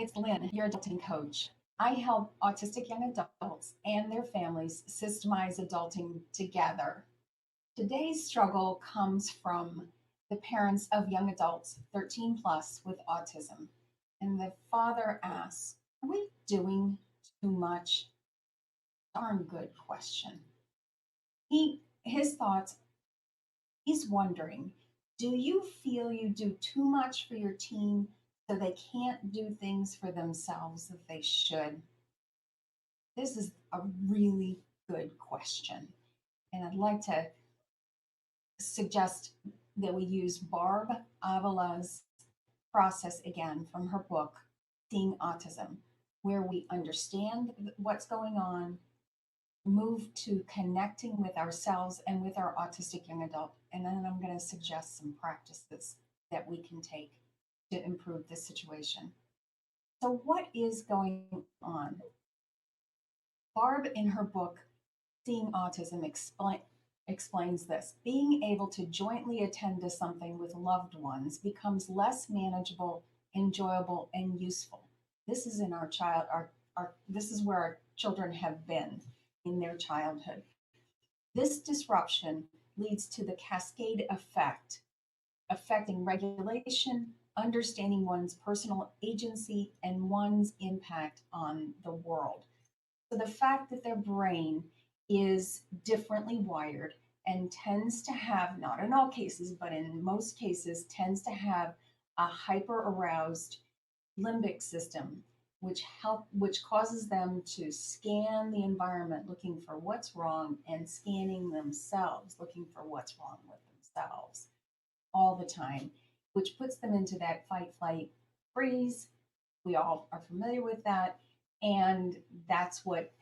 it's Lynn, your adulting coach. I help autistic young adults and their families systemize adulting together. Today's struggle comes from the parents of young adults 13 plus with autism. And the father asks, are we doing too much? Darn good question. His thoughts, he's wondering, do you feel you do too much for your teen so they can't do things for themselves that they should? This is a really good question. And I'd like to suggest that we use Barb Avila's process again from her book, Seeing Autism, where we understand what's going on, move to connecting with ourselves and with our autistic young adult. And then I'm going to suggest some practices that we can take to improve this situation. So, what is going on? Barb, in her book, Seeing Autism, explains this. Being able to jointly attend to something with loved ones becomes less manageable, enjoyable, and useful. This is in this is where our children have been in their childhood. This disruption leads to the cascade effect, affecting regulation, understanding one's personal agency, and one's impact on the world. So the fact that their brain is differently wired and tends to have, not in all cases, but in most cases, tends to have a hyper aroused limbic system, which causes them to scan the environment looking for what's wrong and scanning themselves looking for what's wrong with themselves all the time, which puts them into that fight, flight, freeze. We all are familiar with that. And that's what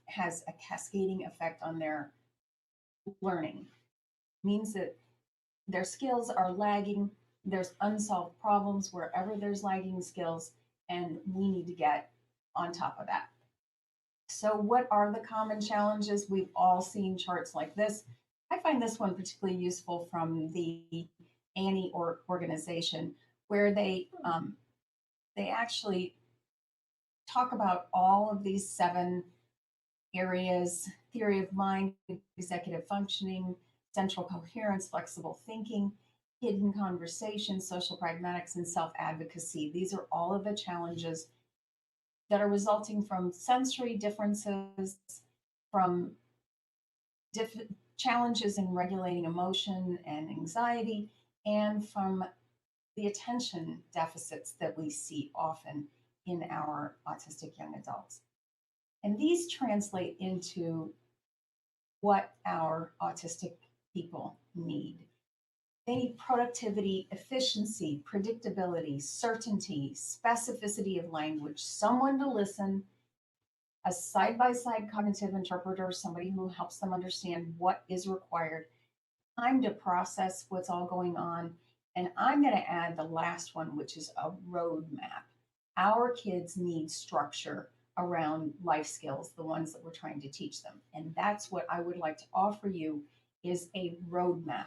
has a cascading effect on their learning. Means that their skills are lagging. There's unsolved problems wherever there's lagging skills, and we need to get on top of that. So, what are the common challenges? We've all seen charts like this. I find this one particularly useful from the Annie organization, where they actually talk about all of these 7 areas: theory of mind, executive functioning, central coherence, flexible thinking, hidden conversation, social pragmatics, and self-advocacy. These are all of the challenges that are resulting from sensory differences, from challenges in regulating emotion and anxiety, and from the attention deficits that we see often in our autistic young adults. And these translate into what our autistic people need. They need productivity, efficiency, predictability, certainty, specificity of language, someone to listen, a side-by-side cognitive interpreter, somebody who helps them understand what is required, time to process what's all going on. And I'm going to add the last one, which is a roadmap. Our kids need structure around life skills, the ones that we're trying to teach them. And that's what I would like to offer you, is a roadmap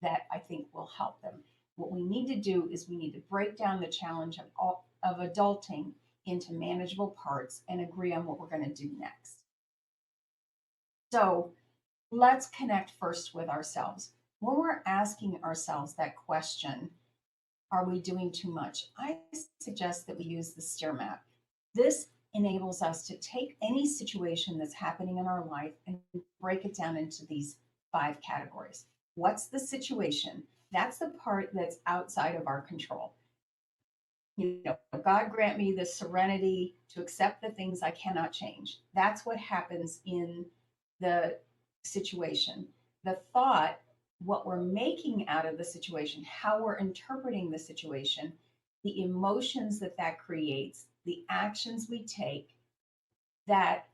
that I think will help them. What we need to do is we need to break down the challenge of adulting into manageable parts and agree on what we're going to do next. So let's connect first with ourselves. When we're asking ourselves that question, are we doing too much? I suggest that we use the STEER map. This enables us to take any situation that's happening in our life and break it down into these 5 categories. What's the situation? That's the part that's outside of our control. God grant me the serenity to accept the things I cannot change. That's what happens in the situation. The thought, what we're making out of the situation, how we're interpreting the situation, the emotions that creates, the actions we take that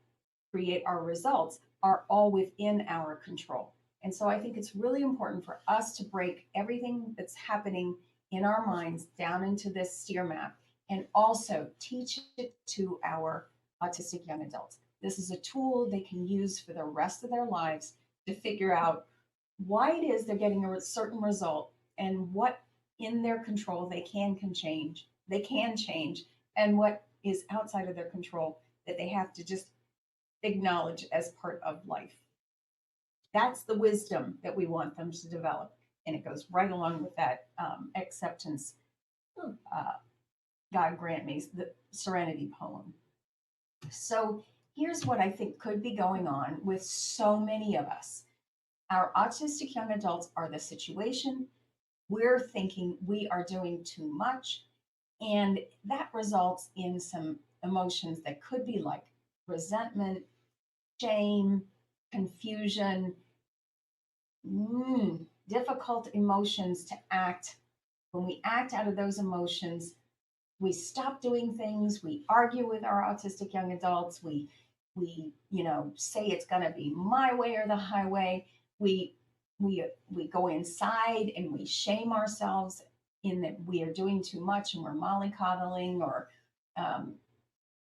create our results are all within our control. And so I think it's really important for us to break everything that's happening in our minds down into this STEER map, and also teach it to our autistic young adults. This is a tool they can use for the rest of their lives to figure out why it is they're getting a certain result and what in their control they can change, and what is outside of their control that they have to just acknowledge as part of life. That's the wisdom that we want them to develop. And it goes right along with that acceptance, uh, God grant me, the Serenity poem. So here's what I think could be going on with so many of us. Our autistic young adults are the situation. We're thinking we are doing too much. And that results in some emotions that could be like resentment, shame, confusion, difficult emotions to act. When we act out of those emotions, we stop doing things. We argue with our autistic young adults. We say it's going to be my way or the highway. We we go inside and we shame ourselves in that we are doing too much and we're mollycoddling. Or um,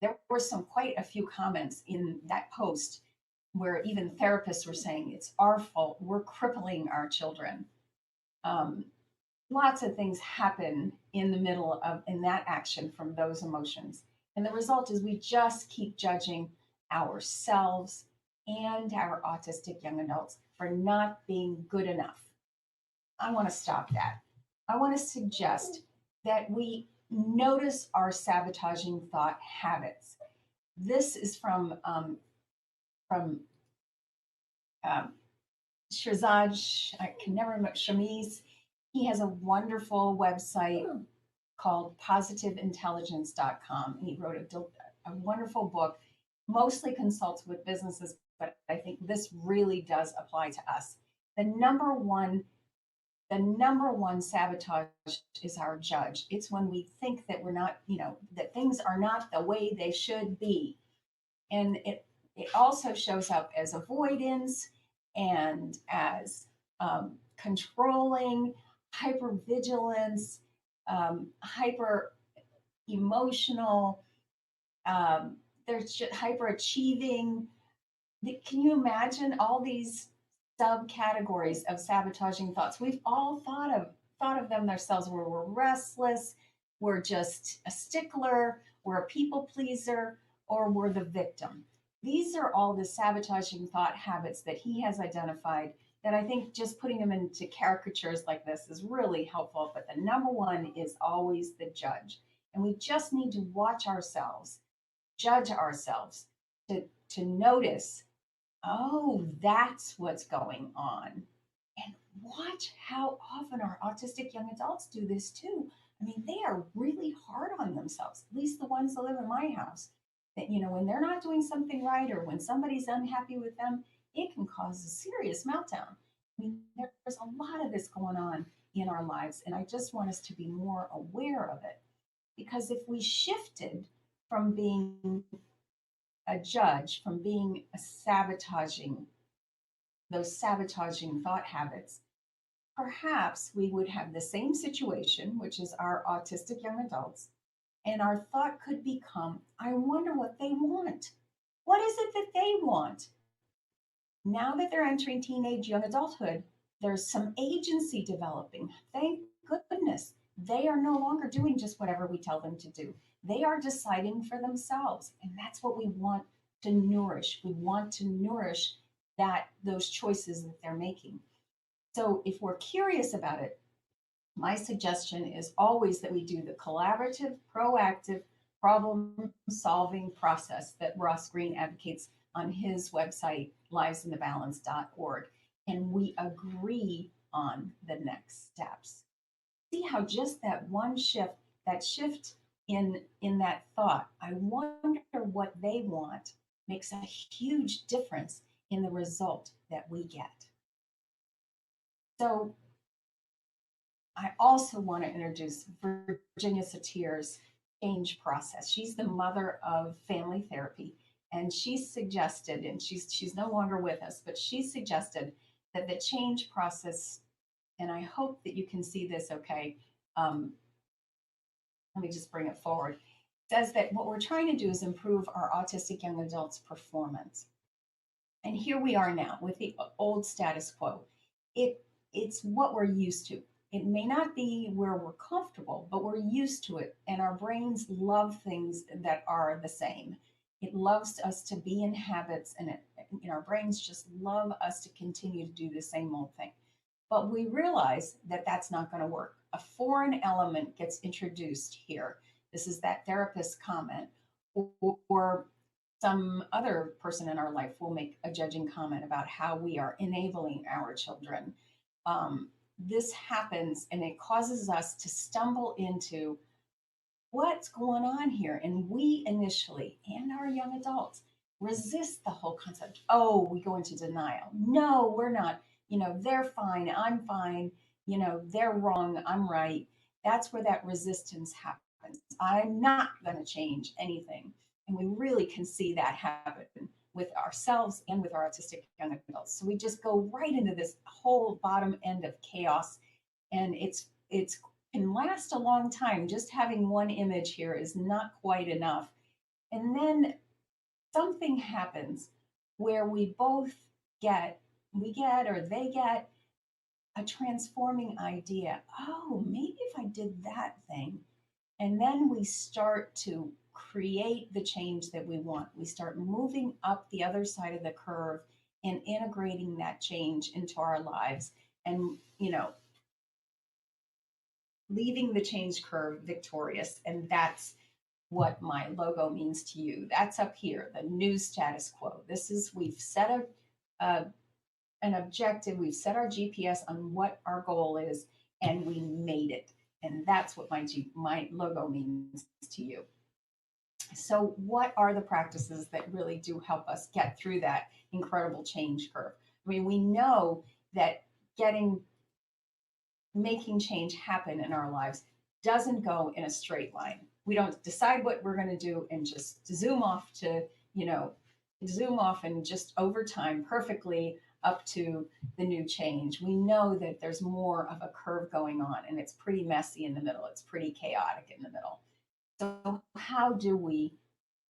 there were some quite a few comments in that post where even therapists were saying it's our fault. We're crippling our children. Um, Lots of things happen in the middle of in that action from those emotions, and the result is we just keep judging ourselves and our autistic young adults for not being good enough. I want to stop that. I want to suggest that we notice our sabotaging thought habits. This is from um, Shirzad, I can never remember, Shamiz. He has a wonderful website called positiveintelligence.com. And he wrote a wonderful book, mostly consults with businesses, but I think this really does apply to us. The number one, the number one sabotage is our judge. It's when we think that we're not, that things are not the way they should be. And it also shows up as avoidance and as controlling, hypervigilance, hyper emotional. There's just hyperachieving. Can you imagine all these subcategories of sabotaging thoughts? We've all thought of them ourselves, where we're restless, we're just a stickler, we're a people pleaser, or we're the victim. These are all the sabotaging thought habits that he has identified, that I think just putting them into caricatures like this is really helpful. But the number one is always the judge. And we just need to watch ourselves, judge ourselves, to notice, oh, that's what's going on. And watch how often our autistic young adults do this too. I mean, they are really hard on themselves, at least the ones that live in my house. That, when they're not doing something right or when somebody's unhappy with them, it can cause a serious meltdown. I mean, there's a lot of this going on in our lives, and I just want us to be more aware of it. Because if we shifted from being a judge, from being a those sabotaging thought habits, perhaps we would have the same situation, which is our autistic young adults, and our thought could become, I wonder what they want. What is it that they want? Now that they're entering teenage young adulthood, there's some agency developing. Thank goodness. They are no longer doing just whatever we tell them to do. They are deciding for themselves. And that's what we want to nourish. We want to nourish those choices that they're making. So if we're curious about it, my suggestion is always that we do the collaborative, proactive problem solving process that Ross Greene advocates on his website, livesinthebalance.org. And we agree on the next steps. See how just that one shift, that shift in that thought, I wonder what they want, makes a huge difference in the result that we get. So I also want to introduce Virginia Satir's change process. She's the mother of family therapy, and she suggested, and she's no longer with us, but she suggested that the change process, and I hope that you can see this okay. Let me just bring it forward. Says that what we're trying to do is improve our autistic young adults' performance. And here we are now with the old status quo. It's what we're used to. It may not be where we're comfortable, but we're used to it. And our brains love things that are the same. It loves us to be in habits, and our brains just love us to continue to do the same old thing. But we realize that that's not going to work. A foreign element gets introduced here. This is that therapist's comment, or some other person in our life will make a judging comment about how we are enabling our children. This happens and it causes us to stumble into what's going on here. And we initially, and our young adults, resist the whole concept. Oh, we go into denial. No, we're not. They're fine. I'm fine. They're wrong. I'm right. That's where that resistance happens. I'm not going to change anything. And we really can see that happen with ourselves and with our autistic young adults. So we just go right into this whole bottom end of chaos. And it's can last a long time. Just having one image here is not quite enough. And then something happens where we both get or they get a transforming idea. Oh, maybe if I did that thing. And then we start to create the change that we want. We start moving up the other side of the curve and integrating that change into our lives. And, leaving the change curve victorious. And that's what my logo means to you. That's up here, the new status quo. This is, we've set an objective, we've set our GPS on what our goal is, and we made it. And that's what my logo means to you. So, what are the practices that really do help us get through that incredible change curve? I mean, we know that making change happen in our lives doesn't go in a straight line. We don't decide what we're going to do and just zoom off and just over time perfectly up to the new change. We know that there's more of a curve going on, and it's pretty messy in the middle. It's pretty chaotic in the middle. So how do we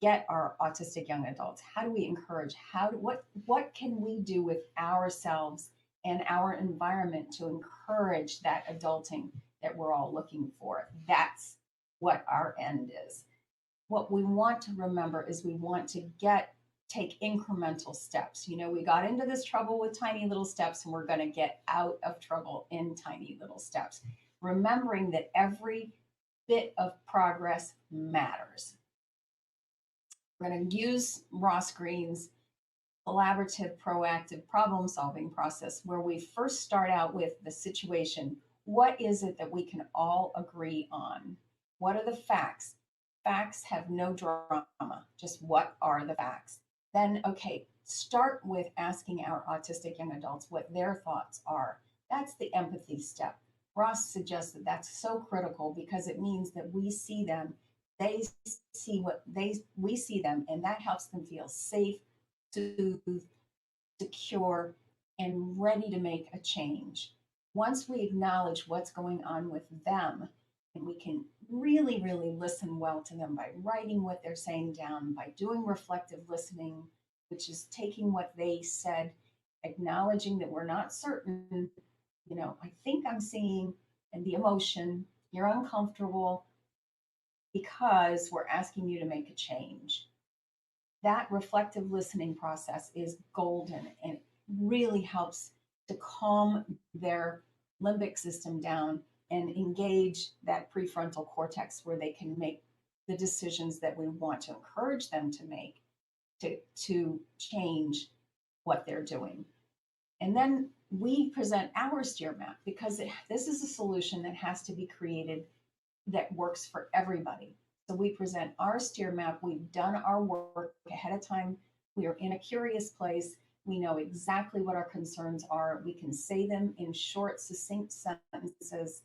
get our autistic young adults? How do we encourage? What can we do with ourselves and our environment to encourage that adulting that we're all looking for? That's what our end is. What we want to remember is we want to take incremental steps. We got into this trouble with tiny little steps, and we're going to get out of trouble in tiny little steps. Remembering that every bit of progress matters. We're going to use Ross Greene's collaborative, proactive problem solving process, where we first start out with the situation. What is it that we can all agree on? What are the facts? Facts have no drama, just what are the facts? Then, okay, start with asking our autistic young adults what their thoughts are. That's the empathy step. Ross suggests that that's so critical because it means that we see them, they see we see them, and that helps them feel safe, soothed, secure, and ready to make a change. Once we acknowledge what's going on with them, and we can really, really listen well to them by writing what they're saying down, by doing reflective listening, which is taking what they said, acknowledging that we're not certain, I think I'm seeing, and the emotion, you're uncomfortable because we're asking you to make a change. That reflective listening process is golden and really helps to calm their limbic system down and engage that prefrontal cortex where they can make the decisions that we want to encourage them to make to change what they're doing. And then we present our steer map because this is a solution that has to be created that works for everybody. So we present our steer map. We've done our work ahead of time. We are in a curious place. We know exactly what our concerns are. We can say them in short, succinct sentences,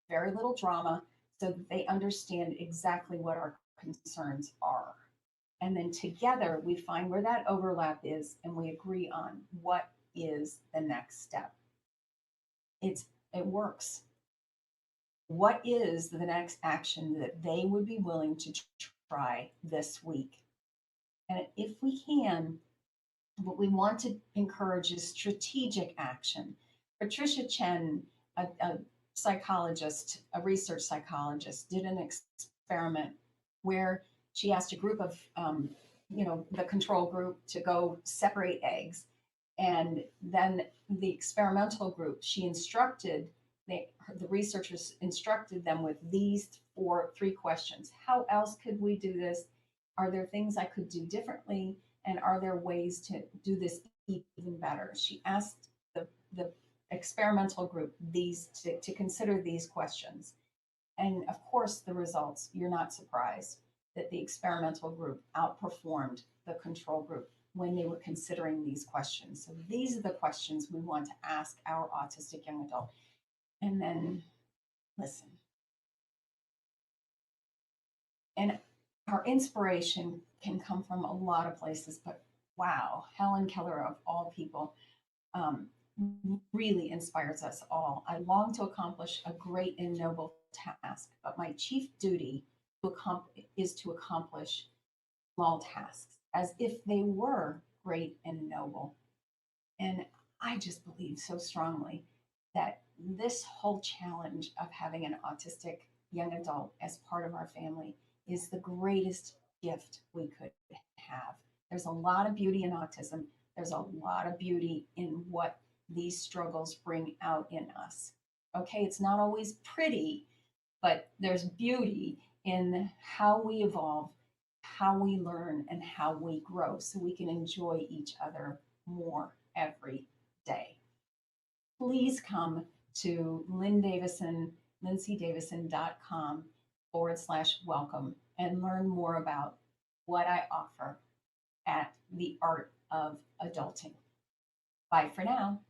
very little drama, so that they understand exactly what our concerns are. And then together we find where that overlap is and we agree on what is the next step. It works. What is the next action that they would be willing to try this week? And if we can, what we want to encourage is strategic action. Patricia Chen, a psychologist, a research psychologist, did an experiment where she asked a group of, the control group to go separate eggs. And then the experimental group, she instructed, the researchers instructed them with these three questions. How else could we do this? Are there things I could do differently? And are there ways to do this even better? She asked the experimental group to consider these questions. And of course, the results, you're not surprised that the experimental group outperformed the control group when they were considering these questions. So these are the questions we want to ask our autistic young adult. And then listen. And our inspiration can come from a lot of places, but wow, Helen Keller, of all people, um, really inspires us all. I long to accomplish a great and noble task, but my chief duty is to accomplish small tasks as if they were great and noble. And I just believe so strongly that this whole challenge of having an autistic young adult as part of our family is the greatest gift we could have. There's a lot of beauty in autism. There's a lot of beauty in what these struggles bring out in us. Okay, it's not always pretty, but there's beauty in how we evolve, how we learn, and how we grow so we can enjoy each other more every day. Please come to lindsay.davison.com/welcome and learn more about what I offer at the Art of Adulting. Bye for now.